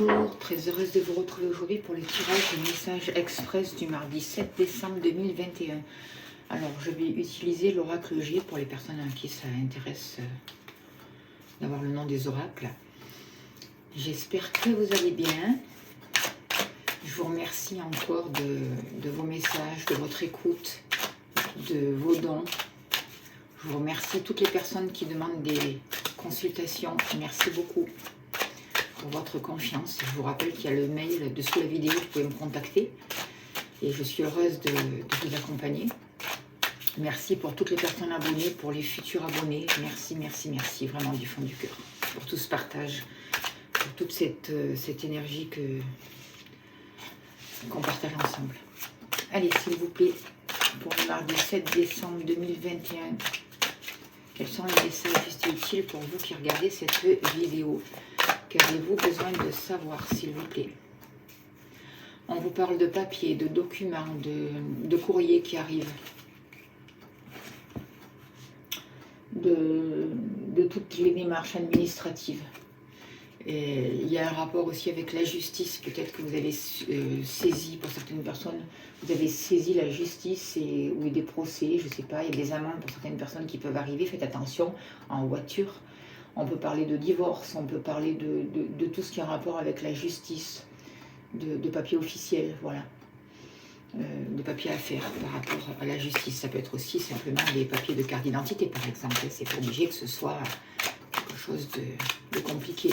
Bonjour, très heureuse de vous retrouver aujourd'hui pour le tirage du message express du mardi 7 décembre 2021. Alors, je vais utiliser l'oracle G pour les personnes à qui ça intéresse d'avoir le nom des oracles. J'espère que vous allez bien. Je vous remercie encore de vos messages, de votre écoute, de vos dons. Je vous remercie toutes les personnes qui demandent des consultations. Merci beaucoup pour votre confiance. Je vous rappelle qu'il y a le mail dessous la vidéo, vous pouvez me contacter. Et je suis heureuse de vous accompagner. Merci pour toutes les personnes abonnées, pour les futurs abonnés. Merci, merci, merci, vraiment du fond du cœur. Pour tout ce partage, pour toute cette énergie qu'on partage ensemble. Allez, s'il vous plaît, pour le mardi 7 décembre 2021, quels sont les messages utiles pour vous qui regardez cette vidéo? Qu'avez-vous besoin de savoir, s'il vous plaît? On vous parle de papier, de documents, de courriers qui arrivent, de toutes les démarches administratives. Et il y a un rapport aussi avec la justice, peut-être que vous avez saisi, pour certaines personnes, vous avez saisi la justice ou des procès, je ne sais pas, il y a des amendes pour certaines personnes qui peuvent arriver, faites attention, en voiture. On peut parler de divorce, on peut parler de tout ce qui a un rapport avec la justice, de papier officiel, voilà. De papiers à faire par rapport à la justice. Ça peut être aussi simplement des papiers de carte d'identité, par exemple. C'est pas obligé que ce soit quelque chose de compliqué.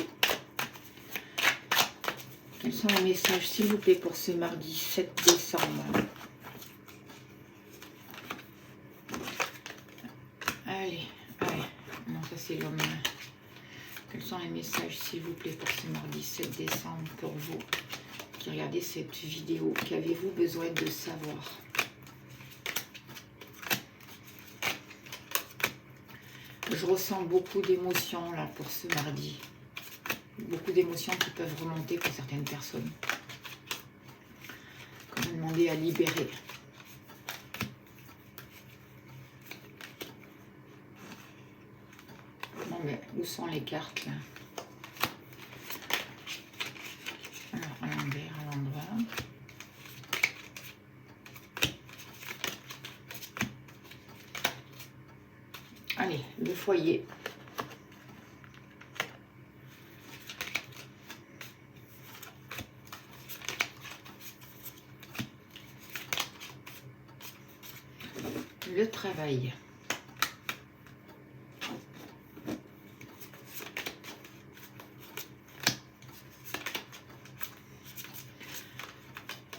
Quels sont les messages, s'il vous plaît, pour ce mardi 7 décembre? Allez, allez. Non, ça c'est l'homme. Quels sont les messages, s'il vous plaît, pour ce mardi 7 décembre, pour vous qui regardez cette vidéo? Qu'avez-vous besoin de savoir? Je ressens beaucoup d'émotions là pour ce mardi. Beaucoup d'émotions qui peuvent remonter pour certaines personnes. Comme demander à libérer. Bon, mais où sont les cartes là? Alors, à l'envers, à l'endroit. Allez, le foyer. Le travail.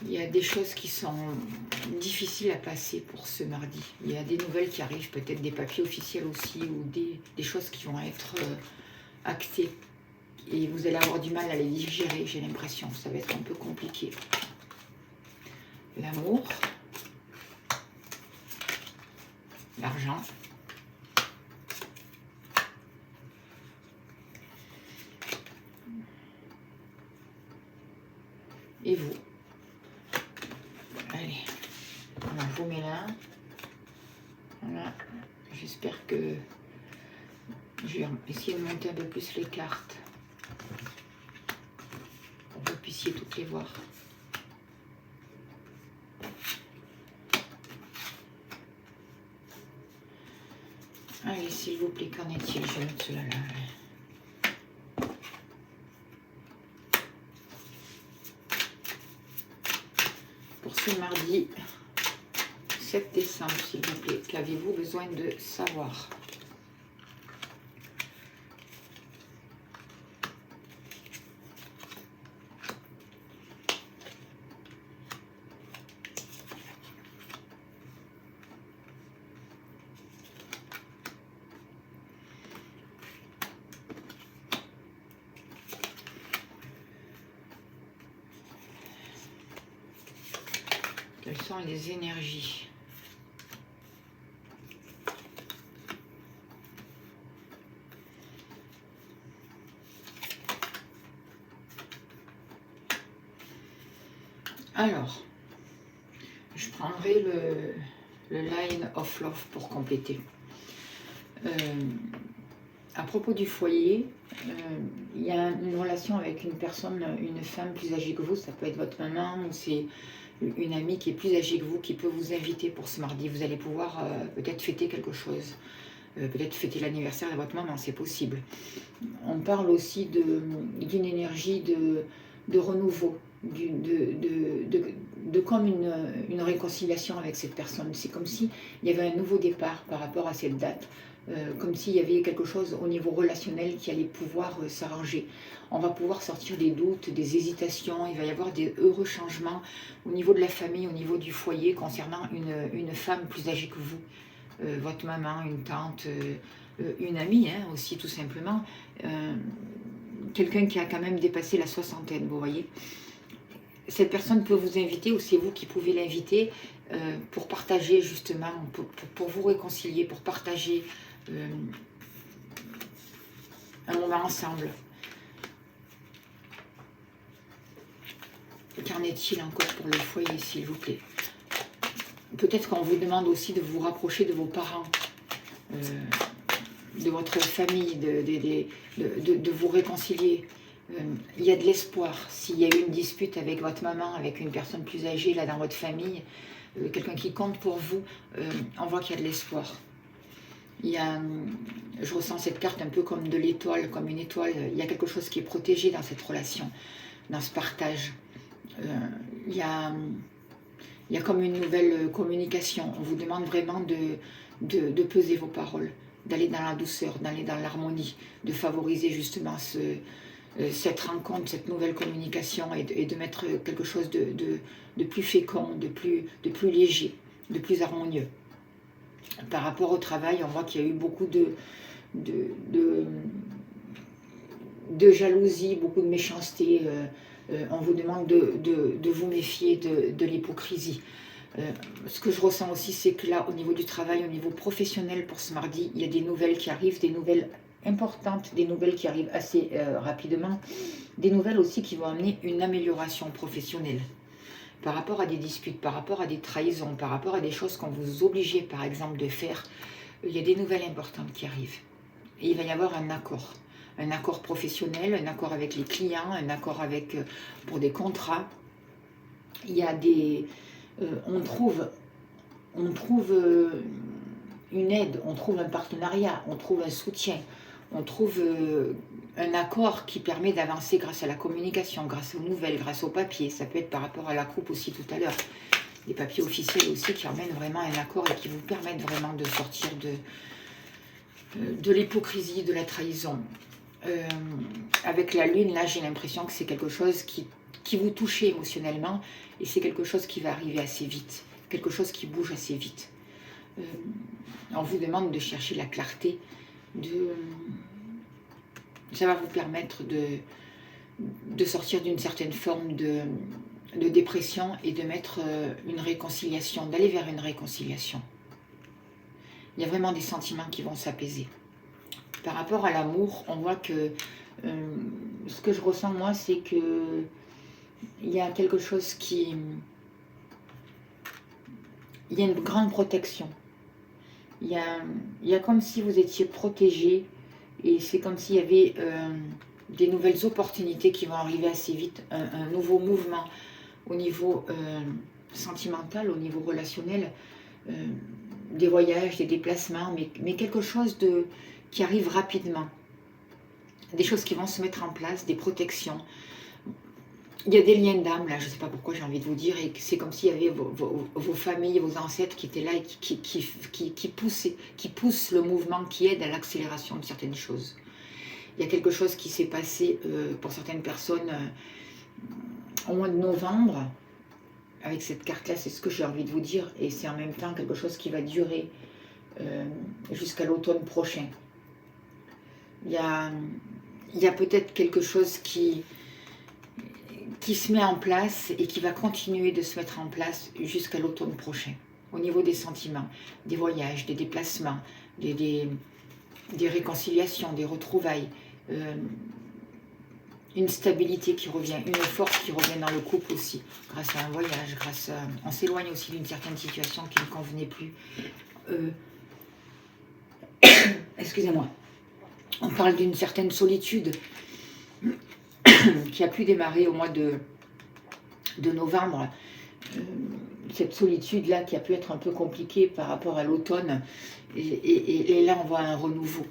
Il y a des choses qui sont difficiles à passer pour ce mardi. Il y a des nouvelles qui arrivent, peut-être des papiers officiels aussi, ou des choses qui vont être actées. Et vous allez avoir du mal à les digérer, j'ai l'impression. Ça va être un peu compliqué. L'amour. L'argent. Et vous? Allez, on vous met là. Voilà. J'espère que je vais essayer de monter un peu plus les cartes pour que vous puissiez toutes les voir. Allez, s'il vous plaît, qu'en est-il? Je vais mettre cela là. Pour ce mardi 7 décembre, s'il vous plaît, qu'avez-vous besoin de savoir? Quelles sont les énergies? Alors, je prendrai le Line of Love pour compléter. À propos du foyer, il y a une relation avec une personne, une femme plus âgée que vous, ça peut être votre maman ou c'est une amie qui est plus âgée que vous qui peut vous inviter pour ce mardi. Vous allez pouvoir peut-être fêter quelque chose, peut-être fêter l'anniversaire de votre maman, c'est possible. On parle aussi d'une énergie de renouveau, de comme une réconciliation avec cette personne. C'est comme s'il y avait un nouveau départ par rapport à cette date, comme s'il y avait quelque chose au niveau relationnel qui allait pouvoir s'arranger. On va pouvoir sortir des doutes, des hésitations, il va y avoir des heureux changements au niveau de la famille, au niveau du foyer, concernant une femme plus âgée que vous, votre maman, une tante, une amie hein, aussi tout simplement, quelqu'un qui a quand même dépassé la soixantaine, vous voyez. Cette personne peut vous inviter ou c'est vous qui pouvez l'inviter pour partager justement, pour vous réconcilier, pour partager un moment ensemble. Qu'en est-il encore pour le foyer, s'il vous plaît? Peut-être qu'on vous demande aussi de vous rapprocher de vos parents, de votre famille, de vous réconcilier. Il y a de l'espoir. S'il y a eu une dispute avec votre maman, avec une personne plus âgée là dans votre famille, quelqu'un qui compte pour vous, on voit qu'il y a de l'espoir. Je ressens cette carte un peu comme de l'étoile, comme une étoile. Il y a quelque chose qui est protégé dans cette relation, dans ce partage. Il y a comme une nouvelle communication. On vous demande vraiment de peser vos paroles, d'aller dans la douceur, d'aller dans l'harmonie, de favoriser justement cette rencontre, cette nouvelle communication et de mettre quelque chose de plus fécond, de plus léger, de plus harmonieux. Par rapport au travail, on voit qu'il y a eu beaucoup de jalousie, beaucoup de méchanceté. On vous demande de vous méfier de l'hypocrisie. Ce que je ressens aussi, c'est que là, au niveau du travail, au niveau professionnel pour ce mardi, il y a des nouvelles qui arrivent, des nouvelles importantes, des nouvelles qui arrivent assez rapidement, des nouvelles aussi qui vont amener une amélioration professionnelle. Par rapport à des disputes, par rapport à des trahisons, par rapport à des choses qu'on vous obligeait par exemple de faire, il y a des nouvelles importantes qui arrivent. Et il va y avoir un accord professionnel, un accord avec les clients, un accord avec, pour des contrats. Il y a des... on trouve une aide, on trouve un partenariat, on trouve un soutien, on trouve un accord qui permet d'avancer grâce à la communication, grâce aux nouvelles, grâce aux papiers. Ça peut être par rapport à la coupe aussi tout à l'heure. Des papiers officiels aussi qui emmènent vraiment un accord et qui vous permettent vraiment de sortir de l'hypocrisie, de la trahison. Avec la lune, là, j'ai l'impression que c'est quelque chose qui vous touche émotionnellement et c'est quelque chose qui va arriver assez vite, quelque chose qui bouge assez vite. On vous demande de chercher la clarté, ça va vous permettre de sortir d'une certaine forme de dépression et de mettre une réconciliation, d'aller vers une réconciliation. Il y a vraiment des sentiments qui vont s'apaiser. Par rapport à l'amour, on voit que ce que je ressens moi, c'est que il y a quelque chose qui... Il y a une grande protection. Il y a comme si vous étiez protégé et c'est comme s'il y avait des nouvelles opportunités qui vont arriver assez vite, un nouveau mouvement au niveau sentimental, au niveau relationnel, des voyages, des déplacements, mais quelque chose qui arrive rapidement. Des choses qui vont se mettre en place, des protections. Il y a des liens d'âme, là, je ne sais pas pourquoi j'ai envie de vous dire, et c'est comme s'il y avait vos familles, vos ancêtres qui étaient là et qui poussent le mouvement, qui aident à l'accélération de certaines choses. Il y a quelque chose qui s'est passé pour certaines personnes au mois de novembre, avec cette carte-là, c'est ce que j'ai envie de vous dire, et c'est en même temps quelque chose qui va durer jusqu'à l'automne prochain. Il y a peut-être quelque chose qui se met en place et qui va continuer de se mettre en place jusqu'à l'automne prochain. Au niveau des sentiments, des voyages, des déplacements, des réconciliations, des retrouvailles, une stabilité qui revient, une force qui revient dans le couple aussi, grâce à un voyage, on s'éloigne aussi d'une certaine situation qui ne convenait plus. Excusez-moi. On parle d'une certaine solitude qui a pu démarrer au mois de novembre. Cette solitude-là qui a pu être un peu compliquée par rapport à l'automne. Et là, on voit un renouveau.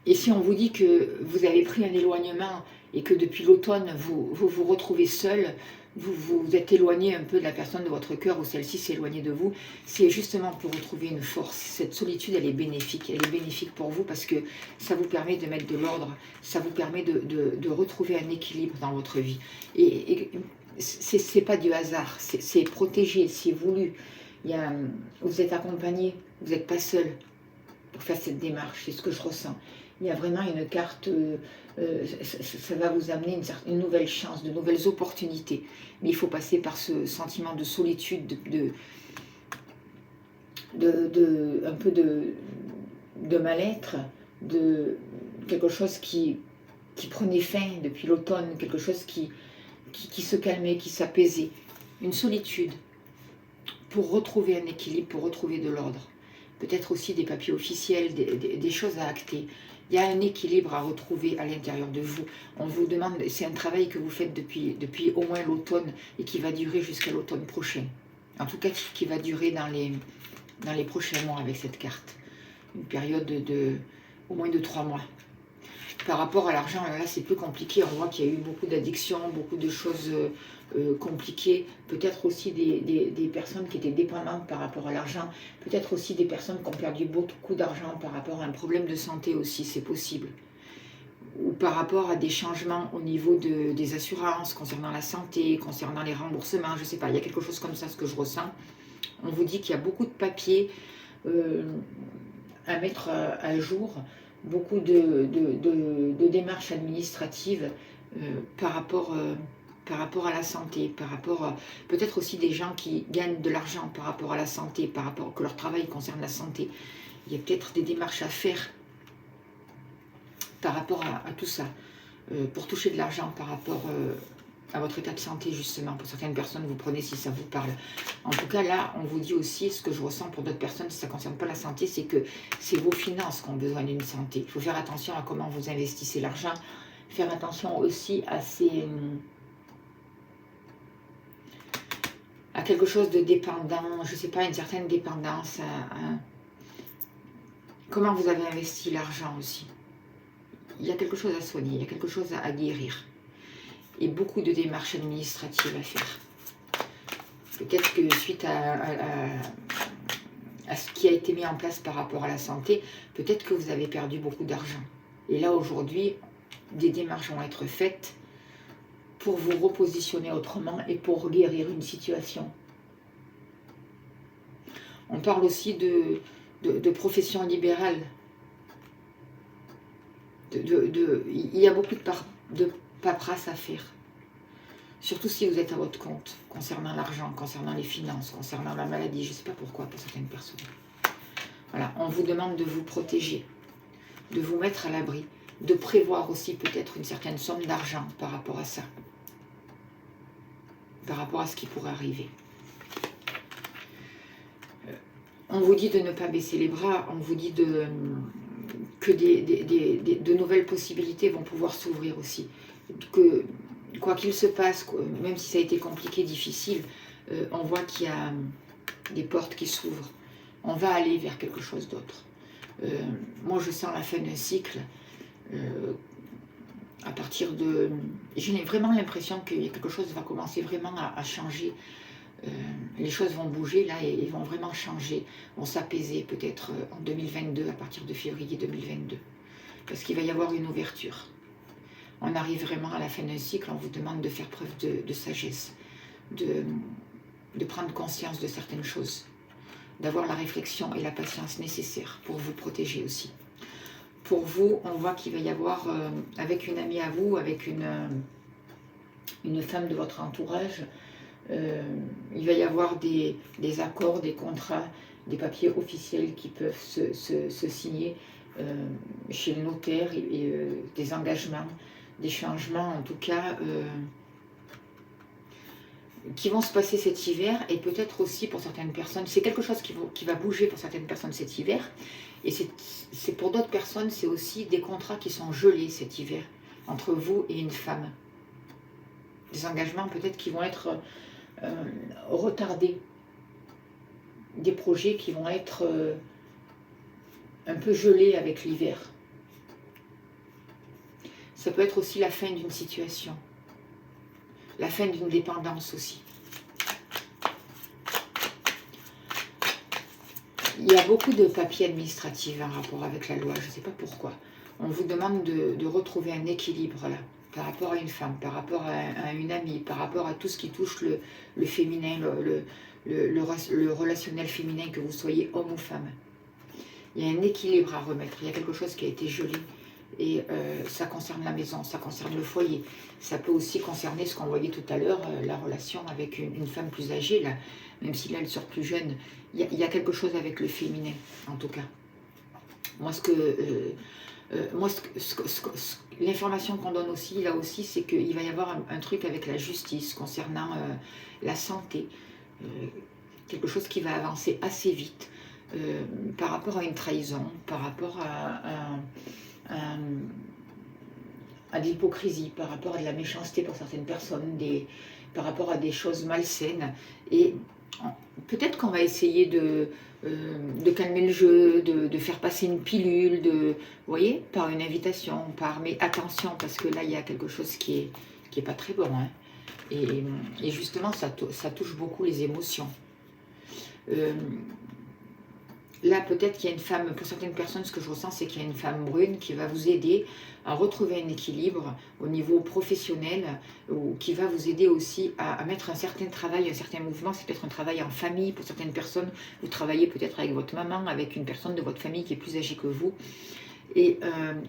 Et si on vous dit que vous avez pris un éloignement et que depuis l'automne, vous retrouvez seul, vous êtes éloigné un peu de la personne de votre cœur ou celle-ci s'est éloignée de vous, c'est justement pour retrouver une force. Cette solitude, elle est bénéfique. Elle est bénéfique pour vous parce que ça vous permet de mettre de l'ordre, ça vous permet de retrouver un équilibre dans votre vie. Et c'est pas du hasard, c'est protégé, c'est voulu. Vous êtes accompagné, vous n'êtes pas seul pour faire cette démarche, c'est ce que je ressens. Il y a vraiment une carte, ça va vous amener une nouvelle chance, de nouvelles opportunités. Mais il faut passer par ce sentiment de solitude, un peu de mal-être, de quelque chose qui prenait fin depuis l'automne, quelque chose qui se calmait, qui s'apaisait. Une solitude pour retrouver un équilibre, pour retrouver de l'ordre. Peut-être aussi des papiers officiels, des choses à acter. Il y a un équilibre à retrouver à l'intérieur de vous. On vous demande, c'est un travail que vous faites depuis au moins l'automne et qui va durer jusqu'à l'automne prochain. En tout cas, qui va durer dans les prochains mois avec cette carte. Une période au moins de 3 mois. Par rapport à l'argent, là c'est plus compliqué. On voit qu'il y a eu beaucoup d'addictions, beaucoup de choses compliquées. Peut-être aussi des personnes qui étaient dépendantes par rapport à l'argent. Peut-être aussi des personnes qui ont perdu beaucoup d'argent par rapport à un problème de santé aussi, c'est possible. Ou par rapport à des changements au niveau des assurances, concernant la santé, concernant les remboursements, je ne sais pas, il y a quelque chose comme ça, ce que je ressens. On vous dit qu'il y a beaucoup de papiers à mettre à jour, beaucoup de démarches administratives par rapport à la santé, par rapport peut-être aussi des gens qui gagnent de l'argent par rapport à la santé, par rapport que leur travail concerne la santé. Il y a peut-être des démarches à faire par rapport à tout ça, pour toucher de l'argent par rapport à votre état de santé justement. Pour certaines personnes, vous prenez si ça vous parle. En tout cas, là, on vous dit aussi, ce que je ressens pour d'autres personnes, si ça ne concerne pas la santé, c'est que c'est vos finances qui ont besoin d'une santé. Il faut faire attention à comment vous investissez l'argent, faire attention aussi à quelque chose de dépendant, je ne sais pas, une certaine dépendance, comment vous avez investi l'argent aussi. Il y a quelque chose à soigner, il y a quelque chose à guérir. Et beaucoup de démarches administratives à faire. Peut-être que suite à ce qui a été mis en place par rapport à la santé, peut-être que vous avez perdu beaucoup d'argent. Et là, aujourd'hui, des démarches vont être faites pour vous repositionner autrement et pour guérir une situation. On parle aussi de profession libérale. Il y a beaucoup de paperasse à faire. Surtout si vous êtes à votre compte, concernant l'argent, concernant les finances, concernant la maladie, je ne sais pas pourquoi pour certaines personnes. Voilà, on vous demande de vous protéger, de vous mettre à l'abri, de prévoir aussi peut-être une certaine somme d'argent par rapport à ça, par rapport à ce qui pourrait arriver. On vous dit de ne pas baisser les bras, on vous dit que de nouvelles possibilités vont pouvoir s'ouvrir aussi. Que quoi qu'il se passe, même si ça a été compliqué, difficile, on voit qu'il y a des portes qui s'ouvrent. On va aller vers quelque chose d'autre. Moi, je sens la fin d'un cycle. À partir de... J'ai vraiment l'impression qu'il y a quelque chose qui va commencer vraiment à changer. Les choses vont bouger là et vont vraiment changer, vont s'apaiser peut-être en 2022, à partir de février 2022. Parce qu'il va y avoir une ouverture. On arrive vraiment à la fin d'un cycle, on vous demande de faire preuve de sagesse, de prendre conscience de certaines choses, d'avoir la réflexion et la patience nécessaires pour vous protéger aussi. Pour vous, on voit qu'il va y avoir, avec une amie à vous, avec une femme de votre entourage, il va y avoir des accords, des contrats, des papiers officiels qui peuvent se signer chez le notaire, et des engagements, des changements en tout cas. qui vont se passer cet hiver, et peut-être aussi pour certaines personnes, c'est quelque chose qui va bouger pour certaines personnes cet hiver, et c'est pour d'autres personnes, c'est aussi des contrats qui sont gelés cet hiver, entre vous et une femme. Des engagements peut-être qui vont être retardés, des projets qui vont être un peu gelés avec l'hiver. Ça peut être aussi la fin d'une situation, la fin d'une dépendance aussi. Il y a beaucoup de papiers administratifs en rapport avec la loi, je ne sais pas pourquoi. On vous demande de retrouver un équilibre là, par rapport à une femme, par rapport à une amie, par rapport à tout ce qui touche le féminin, le relationnel féminin, que vous soyez homme ou femme. Il y a un équilibre à remettre, il y a quelque chose qui a été gelé. Et ça concerne la maison, ça concerne le foyer. Ça peut aussi concerner ce qu'on voyait tout à l'heure, la relation avec une femme plus âgée, là, même si là elle sort plus jeune. Il y a quelque chose avec le féminin, en tout cas. Moi, l'information qu'on donne aussi, là aussi, c'est qu'il va y avoir un truc avec la justice concernant la santé. Quelque chose qui va avancer assez vite par rapport à une trahison, par rapport à de l'hypocrisie, par rapport à de la méchanceté pour certaines personnes, par rapport à des choses malsaines. Et peut-être qu'on va essayer de calmer le jeu, de faire passer une pilule, vous voyez, par une invitation, mais attention, parce que là, il y a quelque chose qui est pas très bon. Hein. Et justement, ça touche beaucoup les émotions. Là, peut-être qu'il y a une femme, pour certaines personnes, ce que je ressens, c'est qu'il y a une femme brune qui va vous aider à retrouver un équilibre au niveau professionnel, ou qui va vous aider aussi à mettre un certain travail, un certain mouvement. C'est peut-être un travail en famille. Pour certaines personnes, vous travaillez peut-être avec votre maman, avec une personne de votre famille qui est plus âgée que vous. Et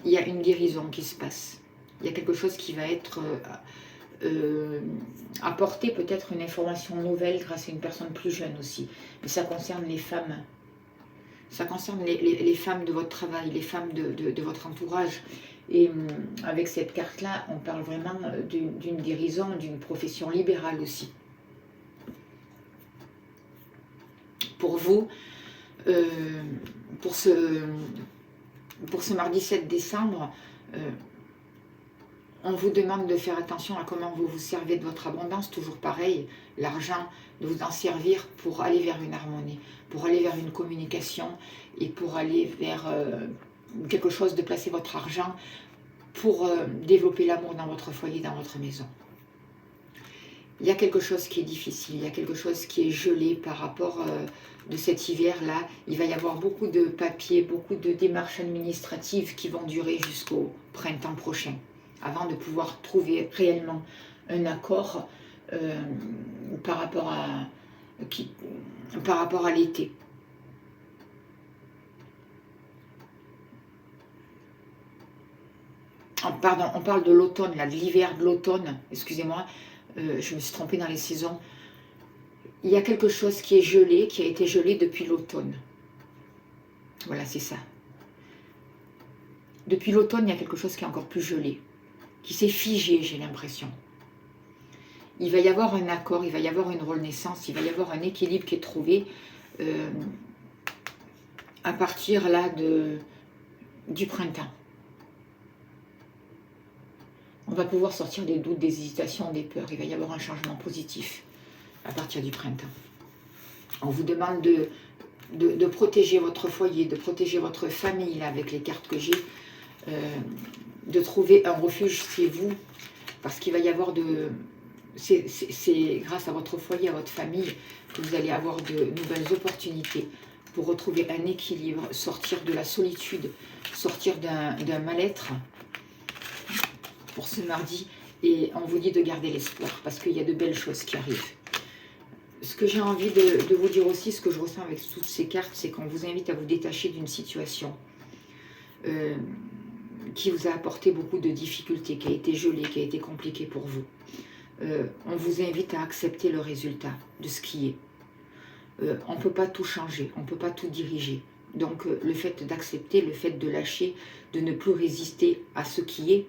il y a une guérison qui se passe. Il y a quelque chose qui va être apporter peut-être une information nouvelle grâce à une personne plus jeune aussi. Mais ça concerne les femmes. Ça concerne les femmes de votre travail, les femmes de votre entourage. Et avec cette carte-là, on parle vraiment d'une guérison, d'une profession libérale aussi. Pour vous, pour ce mardi 7 décembre, on vous demande de faire attention à comment vous vous servez de votre abondance, toujours pareil, l'argent, de vous en servir pour aller vers une harmonie, pour aller vers une communication et pour aller vers quelque chose, de placer votre argent pour développer l'amour dans votre foyer, dans votre maison. Il y a quelque chose qui est difficile, il y a quelque chose qui est gelé par rapport de cet hiver-là. Il va y avoir beaucoup de papiers, beaucoup de démarches administratives qui vont durer jusqu'au printemps prochain, avant de pouvoir trouver réellement un accord par rapport à l'été. Pardon, on parle de l'automne, là, de l'hiver, de l'automne, excusez-moi, je me suis trompée dans les saisons. Il y a quelque chose qui est gelé, qui a été gelé depuis l'automne. Voilà, c'est ça. Depuis l'automne, il y a quelque chose qui est encore plus gelé, qui s'est figé, j'ai l'impression. Il va y avoir un accord, il va y avoir une renaissance, il va y avoir un équilibre qui est trouvé à partir là du printemps. On va pouvoir sortir des doutes, des hésitations, des peurs. Il va y avoir un changement positif à partir du printemps. On vous demande de protéger votre foyer, de protéger votre famille, là, avec les cartes que j'ai, de trouver un refuge chez vous, parce qu'il va y avoir c'est grâce à votre foyer, à votre famille, que vous allez avoir de nouvelles opportunités pour retrouver un équilibre, sortir de la solitude, sortir d'un mal-être pour ce mardi. Et on vous dit de garder l'espoir, parce qu'il y a de belles choses qui arrivent. Ce que j'ai envie de vous dire aussi, ce que je ressens avec toutes ces cartes, c'est qu'on vous invite à vous détacher d'une situation qui vous a apporté beaucoup de difficultés, qui a été gelée, qui a été compliquée pour vous. On vous invite à accepter le résultat de ce qui est. On ne peut pas tout changer, on ne peut pas tout diriger. Donc le fait d'accepter, le fait de lâcher, de ne plus résister à ce qui est,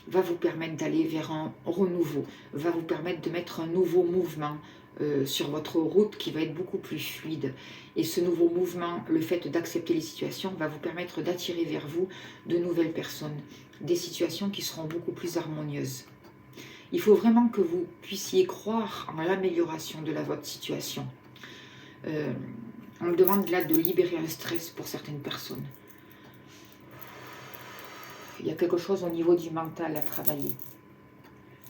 va vous permettre d'aller vers un renouveau, va vous permettre de mettre un nouveau mouvement sur votre route qui va être beaucoup plus fluide. Et ce nouveau mouvement, le fait d'accepter les situations, va vous permettre d'attirer vers vous de nouvelles personnes, des situations qui seront beaucoup plus harmonieuses. Il faut vraiment que vous puissiez croire en l'amélioration de votre situation. On me demande là de libérer un stress pour certaines personnes. Il y a quelque chose au niveau du mental à travailler.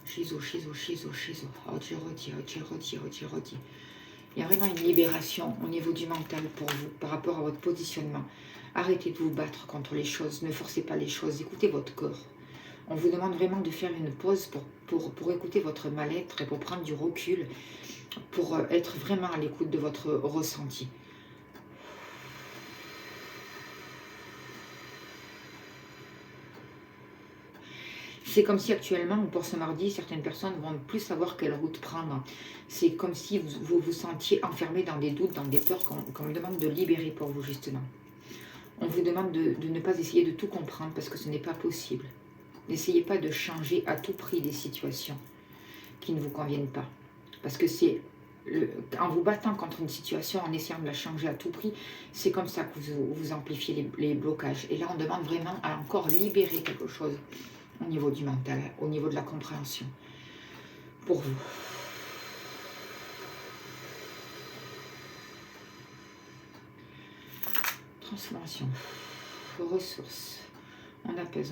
Shizo. Oh, Jirodi. Il y a vraiment une libération au niveau du mental pour vous, par rapport à votre positionnement. Arrêtez de vous battre contre les choses, ne forcez pas les choses, écoutez votre corps. On vous demande vraiment de faire une pause pour écouter votre mal-être et pour prendre du recul, pour être vraiment à l'écoute de votre ressenti. C'est comme si actuellement, pour ce mardi, certaines personnes vont plus savoir quelle route prendre. C'est comme si vous vous sentiez enfermé dans des doutes, dans des peurs qu'on me demande de libérer pour vous, justement. On vous demande de ne pas essayer de tout comprendre parce que ce n'est pas possible. N'essayez pas de changer à tout prix des situations qui ne vous conviennent pas. Parce que c'est en vous battant contre une situation, en essayant de la changer à tout prix, c'est comme ça que vous amplifiez les blocages. Et là, on demande vraiment à encore libérer quelque chose au niveau du mental, au niveau de la compréhension, pour vous. Transformation, ressources, on apaise,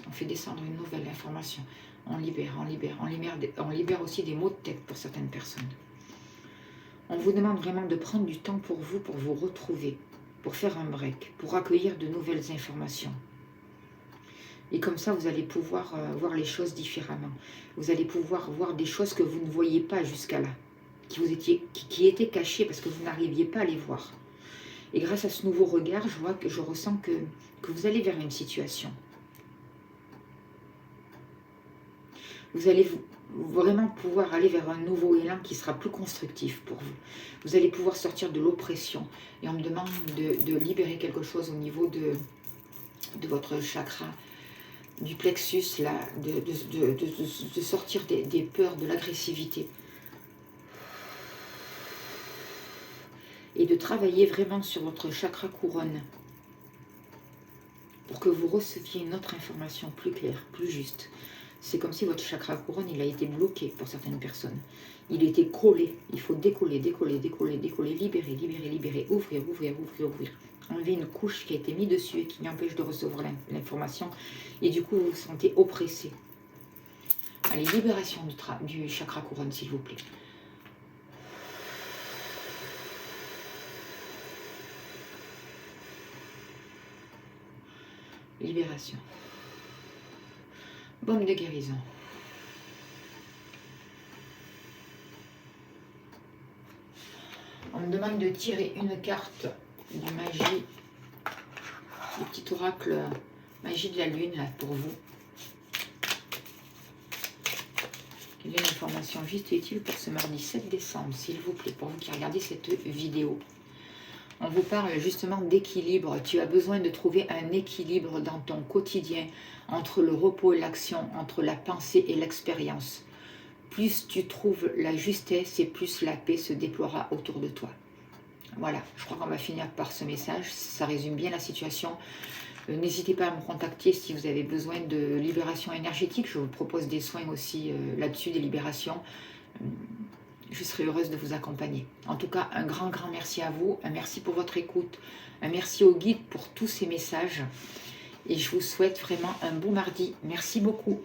on fait descendre une nouvelle information, on libère aussi des maux de tête pour certaines personnes. On vous demande vraiment de prendre du temps pour vous retrouver, pour faire un break, pour accueillir de nouvelles informations. Et comme ça, vous allez pouvoir voir les choses différemment. Vous allez pouvoir voir des choses que vous ne voyiez pas jusqu'à là, qui étaient cachées parce que vous n'arriviez pas à les voir. Et grâce à ce nouveau regard, je ressens que vous allez vers une situation. Vous allez vraiment pouvoir aller vers un nouveau élan qui sera plus constructif pour vous. Vous allez pouvoir sortir de l'oppression. Et on me demande de libérer quelque chose au niveau de votre chakra, du plexus, là, de sortir des peurs, de l'agressivité. Et de travailler vraiment sur votre chakra couronne pour que vous receviez une autre information plus claire, plus juste. C'est comme si votre chakra couronne, il a été bloqué pour certaines personnes. Il était collé. Il faut décoller, libérer, ouvrir. Enlever une couche qui a été mise dessus et qui empêche de recevoir l'information. Et du coup, vous vous sentez oppressé. Allez, libération du chakra couronne, s'il vous plaît. Libération. Baume de guérison. On me demande de tirer une carte du magie, le petit oracle magie de la lune là pour vous. Quelle est l'information juste et utile pour ce mardi 7 décembre, s'il vous plaît, pour vous qui regardez cette vidéo. On vous parle justement d'équilibre. Tu as besoin de trouver un équilibre dans ton quotidien entre le repos et l'action, entre la pensée et l'expérience. Plus tu trouves la justesse et plus la paix se déploiera autour de toi. Voilà, je crois qu'on va finir par ce message. Ça résume bien la situation. N'hésitez pas à me contacter si vous avez besoin de libération énergétique. Je vous propose des soins aussi là-dessus, des libérations. Je serai heureuse de vous accompagner. En tout cas, un grand merci à vous. Un merci pour votre écoute. Un merci au guide pour tous ces messages. Et je vous souhaite vraiment un bon mardi. Merci beaucoup.